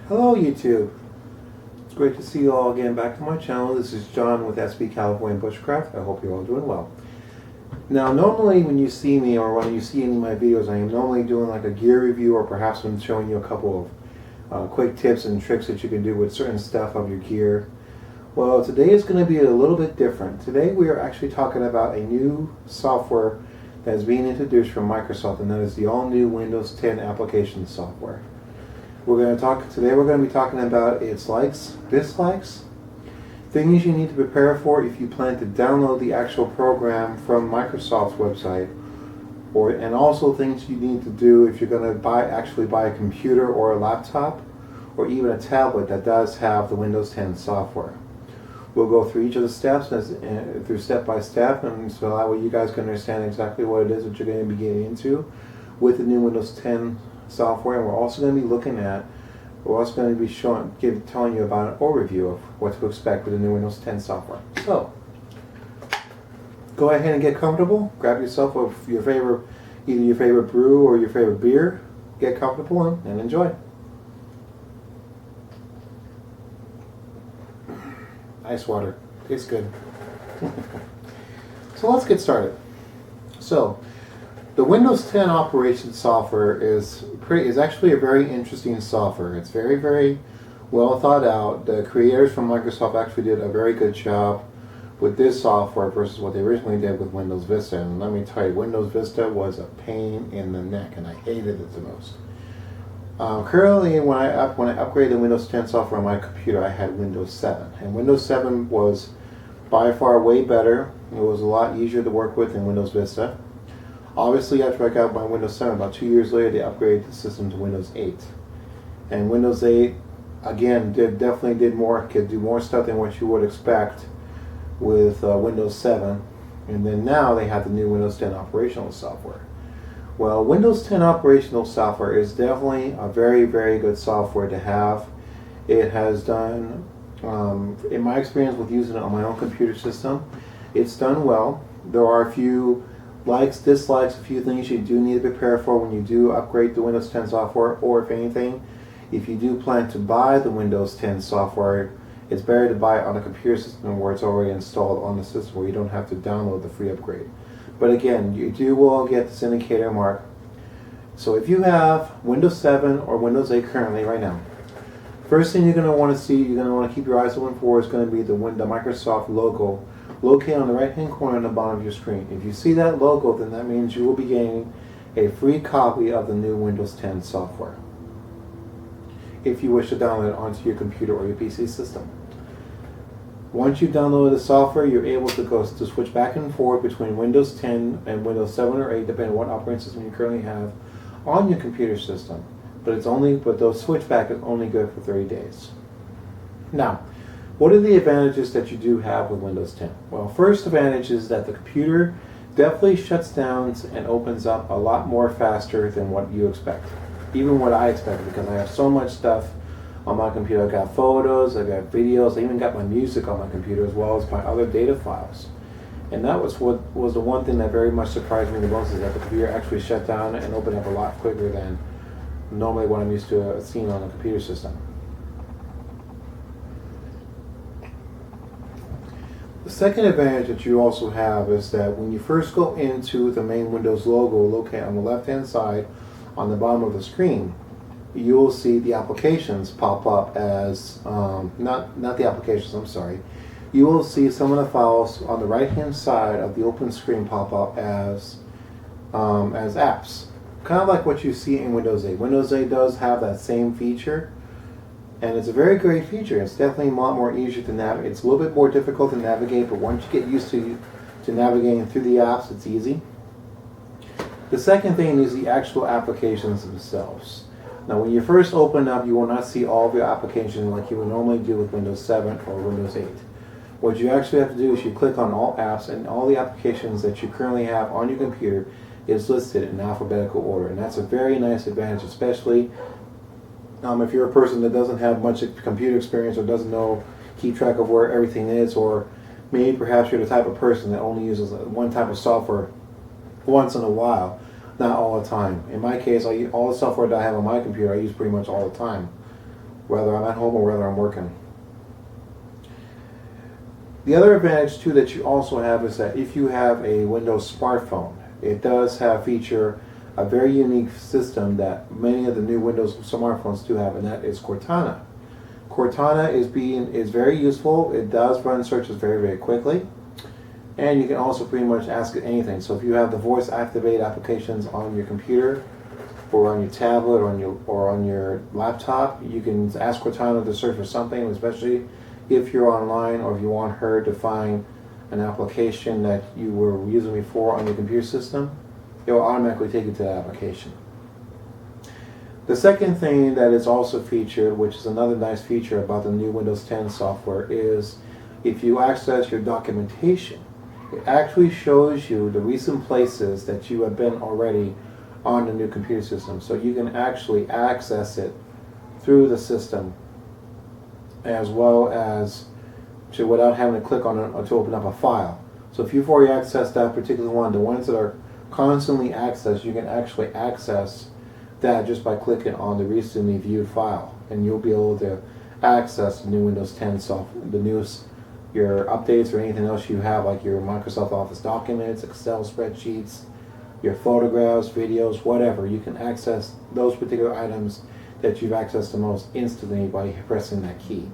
Hello YouTube. It's great to see you all again back to my channel. This is John with SB California Bushcraft. I hope you're all doing well. Now normally when you see me or when you see any of my videos, I am normally doing like a gear review, or perhaps I'm showing you a couple of quick tips and tricks that you can do with certain stuff of your gear. Well, today is going to be a little bit different. Today we are actually talking about a new software that is being introduced from Microsoft, and that is the all-new Windows 10 application software. Today we're going to be talking about its likes, dislikes, things you need to prepare for if you plan to download the actual program from Microsoft's website, and also things you need to do if you're going to actually buy a computer or a laptop or even a tablet that does have the Windows 10 software. We'll go through each of the steps through step by step, and so that way you guys can understand exactly what it is that you're going to be getting into with the new Windows 10 software. And we're also going to be telling you about an overview of what to expect with the new Windows 10 software. So go ahead and get comfortable. Grab yourself either your favorite brew or your favorite beer. Get comfortable and enjoy. Ice water. Tastes good. So let's get started. So the Windows 10 operation software is actually a very interesting software. It's very, very well thought out. The creators from Microsoft actually did a very good job with this software versus what they originally did with Windows Vista. And let me tell you, Windows Vista was a pain in the neck, and I hated it the most. Currently, when I upgraded the Windows 10 software on my computer, I had Windows 7. And Windows 7 was by far way better. It was a lot easier to work with than Windows Vista. Obviously, after I got my Windows 7, about 2 years later, they upgraded the system to Windows 8. And Windows 8, again, could do more stuff than what you would expect with Windows 7. And then now they have the new Windows 10 operational software. Well, Windows 10 operational software is definitely a very, very good software to have. It has done, in my experience with using it on my own computer system, it's done well. There are a few likes, dislikes, a few things you do need to prepare for when you do upgrade the Windows 10 software, or if anything, if you do plan to buy the Windows 10 software, it's better to buy it on a computer system where it's already installed on the system, where you don't have to download the free upgrade. But again, you will get this indicator mark. So if you have Windows 7 or Windows 8 currently right now, first thing you're going to want to see, you're going to want to keep your eyes open for, is going to be the Microsoft logo located on the right hand corner on the bottom of your screen. If you see that logo, then that means you will be getting a free copy of the new Windows 10 software if you wish to download it onto your computer or your PC system. Once you download the software, you're able to switch back and forth between Windows 10 and Windows 7 or 8, depending on what operating system you currently have on your computer system. But those switchback is only good for 30 days. Now, what are the advantages that you do have with Windows 10? Well, first advantage is that the computer definitely shuts down and opens up a lot more faster than what you expect. Even what I expected, because I have so much stuff on my computer. I've got photos, I've got videos, I even got my music on my computer, as well as my other data files. And that was what was the one thing that very much surprised me the most, is that the computer actually shut down and opened up a lot quicker than normally what I'm used to seeing on a computer system. The second advantage that you also have is that when you first go into the main Windows logo located on the left hand side on the bottom of the screen, you will see the applications pop up as, not the applications, I'm sorry. You will see some of the files on the right hand side of the open screen pop up as apps. Kind of like what you see in Windows 8. Windows 8 does have that same feature, and it's a very great feature. It's definitely a lot more easier to navigate. It's a little bit more difficult to navigate, but once you get used to navigating through the apps, it's easy. The second thing is the actual applications themselves. Now, when you first open up, you will not see all of your applications like you would normally do with Windows 7 or Windows 8. What you actually have to do is you click on all apps, and all the applications that you currently have on your computer is listed in alphabetical order. And that's a very nice advantage, especially if you're a person that doesn't have much computer experience or doesn't keep track of where everything is, or maybe perhaps you're the type of person that only uses one type of software once in a while. Not all the time. In my case, all the software that I have on my computer I use pretty much all the time. whether I'm at home or whether I'm working. The other advantage too that you also have is that if you have a Windows smartphone, it does have feature a very unique system that many of the new Windows smartphones do have, and that is Cortana. Cortana is very useful. It does run searches very, very quickly, and you can also pretty much ask it anything. So if you have the voice activate applications on your computer or on your tablet or on your laptop, you can ask Cortana to search for something, especially if you're online or if you want her to find an application that you were using before on your computer system. It will automatically take you to that application. The second thing that is also featured, which is another nice feature about the new Windows 10 software, is if you access your documentation, it actually shows you the recent places that you have been already on the new computer system. So you can actually access it through the system as well as without having to click on it to open up a file. So if you've already accessed that particular one, the ones that are constantly accessed, you can actually access that just by clicking on the recently viewed file, and you'll be able to access the new Windows 10 software, your updates or anything else you have, like your Microsoft Office documents, Excel spreadsheets, your photographs, videos, whatever. You can access those particular items that you've accessed the most instantly by pressing that key.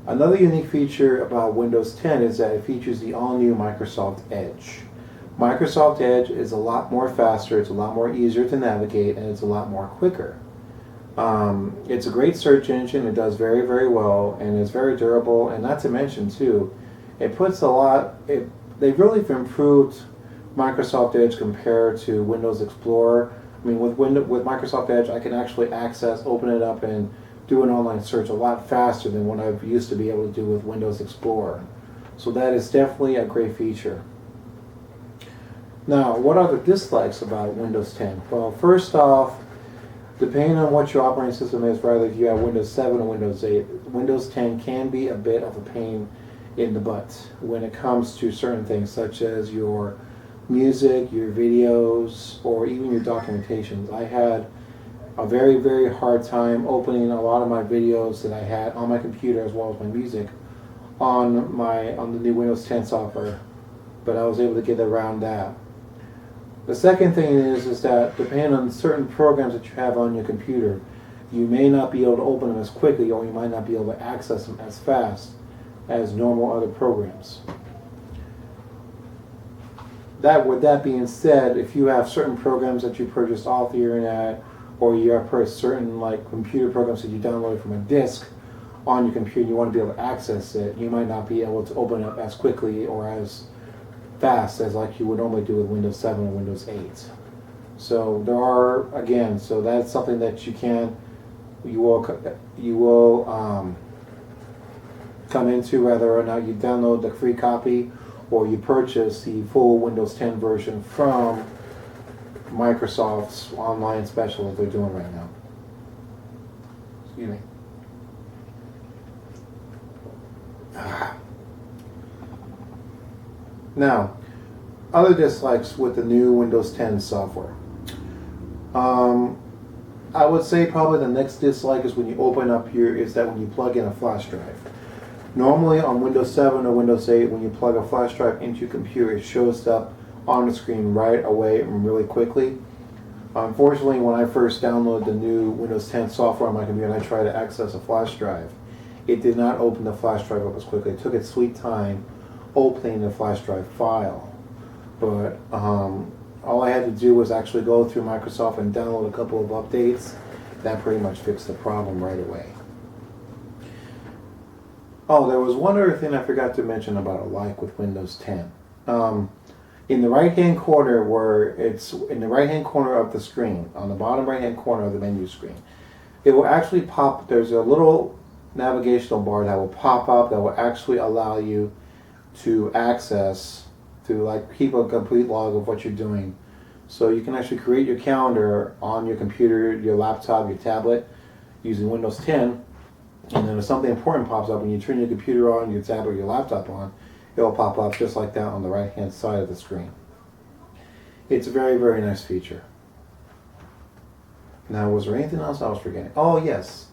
Another unique feature about Windows 10 is that it features the all-new Microsoft Edge. Microsoft Edge is a lot more faster, it's a lot more easier to navigate, and it's a lot more quicker. It's a great search engine, it does very, very well, and it's very durable, and not to mention too, they've really improved Microsoft Edge compared to Windows Explorer. I mean, with Microsoft Edge, I can actually open it up and do an online search a lot faster than what I've used to be able to do with Windows Explorer. So that is definitely a great feature. Now, what are the dislikes about Windows 10? Well, first off, depending on what your operating system is, rather if you have Windows 7 or Windows 8, Windows 10 can be a bit of a pain in the butt when it comes to certain things such as your music, your videos, or even your documentations. I had a very, very hard time opening a lot of my videos that I had on my computer as well as my music on the new Windows 10 software, but I was able to get around that. The second thing is that depending on certain programs that you have on your computer, you may not be able to open them as quickly, or you might not be able to access them as fast as normal other programs. With that being said, if you have certain programs that you purchased off the internet, or you have certain computer programs that you downloaded from a disk on your computer, and you want to be able to access it, you might not be able to open it up as quickly or as fast as like you would normally do with Windows 7 or Windows 8. So so that's something that you will come into whether or not you download the free copy or you purchase the full Windows 10 version from Microsoft's online special that they're doing right now. Excuse me. Now, other dislikes with the new Windows 10 software. I would say probably the next dislike is when you when you plug in a flash drive. Normally on Windows 7 or Windows 8, when you plug a flash drive into your computer, it shows up on the screen right away and really quickly. Unfortunately, when I first downloaded the new Windows 10 software on my computer and I tried to access a flash drive, it did not open the flash drive up as quickly. It took its sweet time opening the flash drive file. But all I had to do was actually go through Microsoft and download a couple of updates. That pretty much fixed the problem right away. Oh, there was one other thing I forgot to mention about a like with Windows 10. In the right-hand corner of the screen, on the bottom right-hand corner of the menu screen, it will actually pop. There's a little navigational bar that will pop up that will actually allow you to keep a complete log of what you're doing. So you can actually create your calendar on your computer, your laptop, your tablet using Windows 10. And then if something important pops up, when you turn your computer on, your tablet, or your laptop on, it will pop up just like that on the right-hand side of the screen. It's a very, very nice feature. Now, was there anything else I was forgetting? Oh, yes.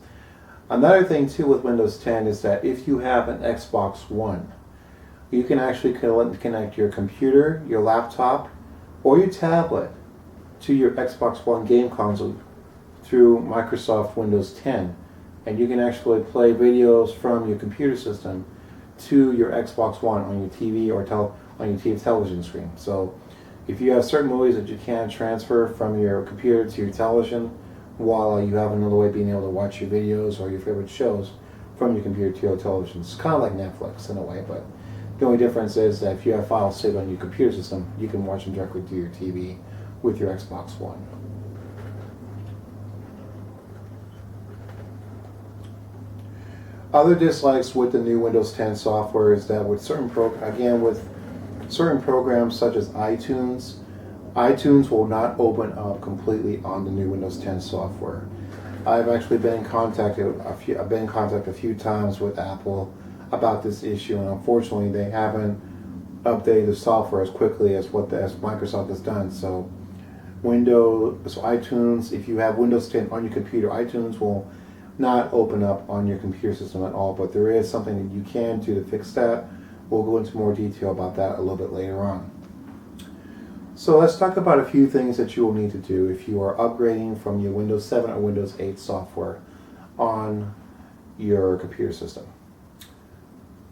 Another thing too with Windows 10 is that if you have an Xbox One, you can actually connect your computer, your laptop, or your tablet to your Xbox One game console through Microsoft Windows 10. And you can actually play videos from your computer system to your Xbox One on your TV or on your TV television screen. So if you have certain movies that you can't transfer from your computer to your television, while you have another way of being able to watch your videos or your favorite shows from your computer to your television. It's kind of like Netflix in a way, but the only difference is that if you have files saved on your computer system, you can watch them directly to your TV with your Xbox One. Other dislikes with the new Windows 10 software is that with certain programs such as iTunes, iTunes will not open up completely on the new Windows 10 software. I've actually been contacted a few times with Apple about this issue, and unfortunately, they haven't updated the software as quickly as Microsoft has done. So, iTunes, if you have Windows 10 on your computer, iTunes will not open up on your computer system at all. But there is something that you can do to fix that. We'll go into more detail about that a little bit later on. So let's talk about a few things that you will need to do if you are upgrading from your Windows 7 or Windows 8 software on your computer system.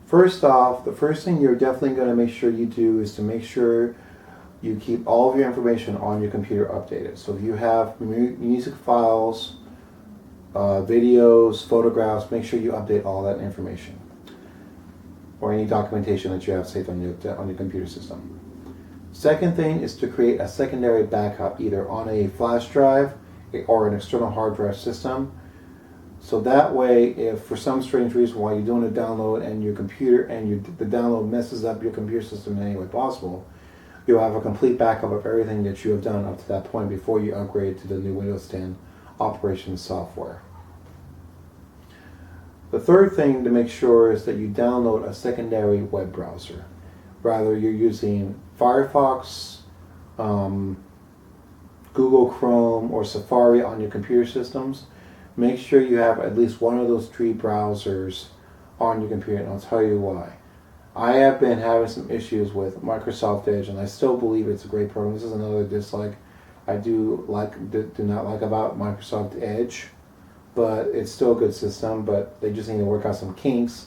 First off, the first thing you're definitely going to make sure you do is to make sure you keep all of your information on your computer updated. So if you have music files, videos, photographs, make sure you update all that information or any documentation that you have saved on your computer system. Second thing is to create a secondary backup either on a flash drive or an external hard drive system. So that way, if for some strange reason while you're doing a download and your computer and the download messes up your computer system in any way possible, you'll have a complete backup of everything that you have done up to that point before you upgrade to the new Windows 10 operating software. The third thing to make sure is that you download a secondary web browser. Rather, you're using Firefox, Google Chrome, or Safari on your computer systems. Make sure you have at least one of those three browsers on your computer, and I'll tell you why. I have been having some issues with Microsoft Edge, and I still believe it's a great program. This is another dislike I do not like about Microsoft Edge, but it's still a good system, but they just need to work out some kinks.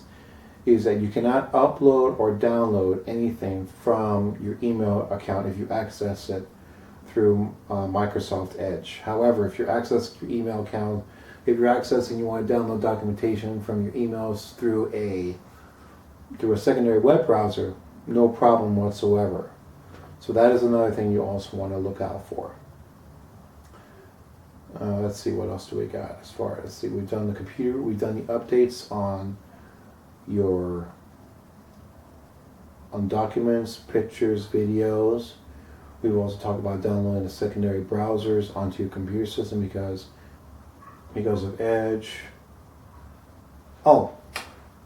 Is that you cannot upload or download anything from your email account if you access it through Microsoft Edge. However, if you're accessing your email account, if you're accessing, you want to download documentation from your emails through a secondary web browser, no problem whatsoever. So that is another thing you also want to look out for. Let's see, what else do we got as far as, we've done the computer, we've done the updates on documents, pictures, videos. We've also talked about downloading the secondary browsers onto your computer system because of Edge. Oh,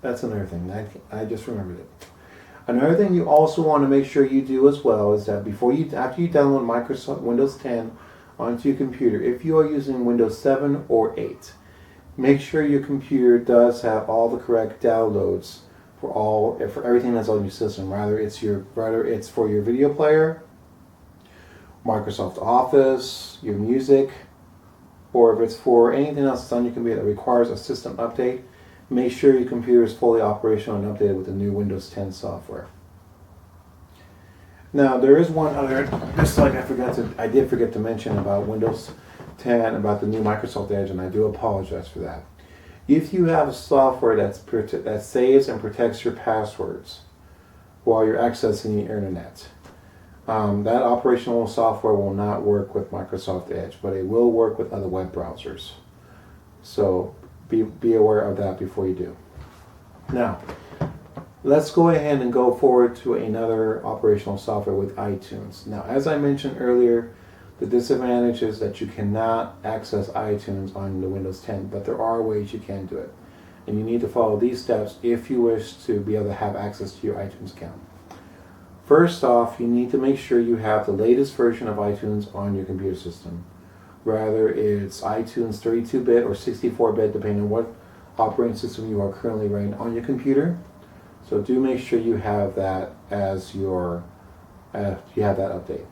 that's another thing. I just remembered it. Another thing you also want to make sure you do as well is that after you download Microsoft Windows 10 onto your computer, if you are using Windows 7 or 8, make sure your computer does have all the correct downloads for everything that's on your system. Rather it's for your video player, Microsoft Office, your music, or if it's for anything else that's on your computer that requires a system update, make sure your computer is fully operational and updated with the new Windows 10 software. Now, there is one other, just like I did forget to mention about Windows 10, about the new Microsoft Edge, and I do apologize for that. If you have a software that saves and protects your passwords while you're accessing the internet, that operational software will not work with Microsoft Edge, but it will work with other web browsers. So be aware of that before you do. Now, let's go ahead and go forward to another operational software with iTunes. Now, as I mentioned earlier, the disadvantage is that you cannot access iTunes on the Windows 10, but there are ways you can do it. And you need to follow these steps if you wish to be able to have access to your iTunes account. First off, you need to make sure you have the latest version of iTunes on your computer system. Whether it's iTunes 32-bit or 64-bit, depending on what operating system you are currently running on your computer. So do make sure you have that as your you have that update.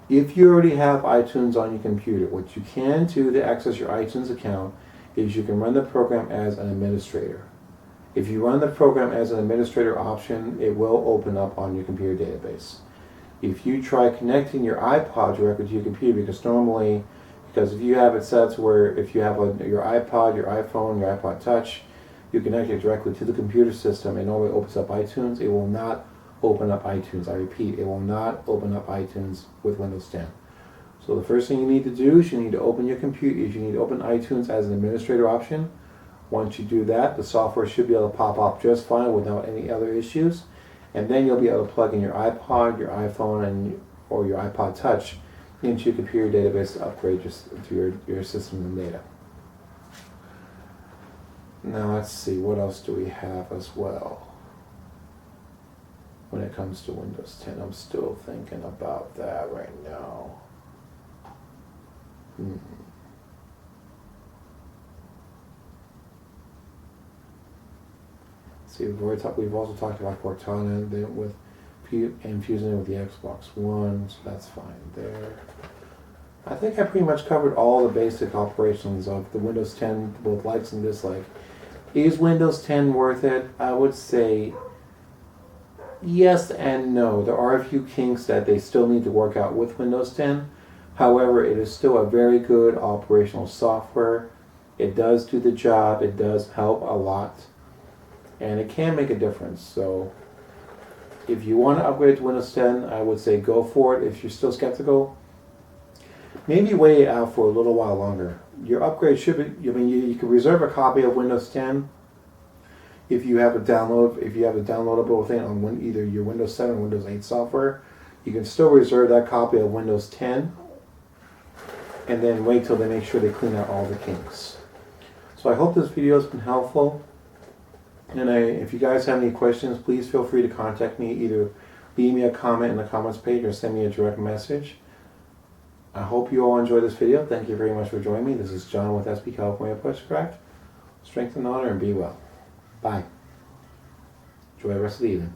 If you already have iTunes on your computer, what you can do to access your iTunes account is you can run the program as an administrator. If you run the program as an administrator option, it will open up on your computer database. If you try connecting your iPod directly to your computer, because if you have it set to where if you have your iPod, your iPhone, your iPod Touch, you connect it directly to the computer system, it normally opens up iTunes. It will not open up iTunes. I repeat, it will not open up iTunes with Windows 10. So the first thing you need to do is you need to open your computer. You need to open iTunes as an administrator option. Once you do that, the software should be able to pop up just fine without any other issues. And then you'll be able to plug in your iPod, your iPhone, or your iPod Touch into your computer database to upgrade to your system and data. Now let's see, what else do we have as well? When it comes to Windows 10, I'm still thinking about that right now. See, we've also talked about Cortana and fusing it with the Xbox One, so that's fine there. I think I pretty much covered all the basic operations of the Windows 10, both likes and dislikes. Is Windows 10 worth it? I would say yes and no. There are a few kinks that they still need to work out with Windows 10. However, it is still a very good operational software. It does do the job. It does help a lot. And it can make a difference. So if you want to upgrade to Windows 10, I would say go for it. If you're still skeptical, maybe wait it out for a little while longer. Your upgrade should be, you can reserve a copy of Windows 10 if you have a downloadable thing on either your Windows 7 or Windows 8 software. You can still reserve that copy of Windows 10 and then wait till they make sure they clean out all the kinks. So I hope this video has been helpful. And if you guys have any questions, please feel free to contact me. Either leave me a comment in the comments page or send me a direct message. I hope you all enjoyed this video. Thank you very much for joining me. This is John with SB California Pushcraft. Strength and honor and be well. Bye. Enjoy the rest of the evening.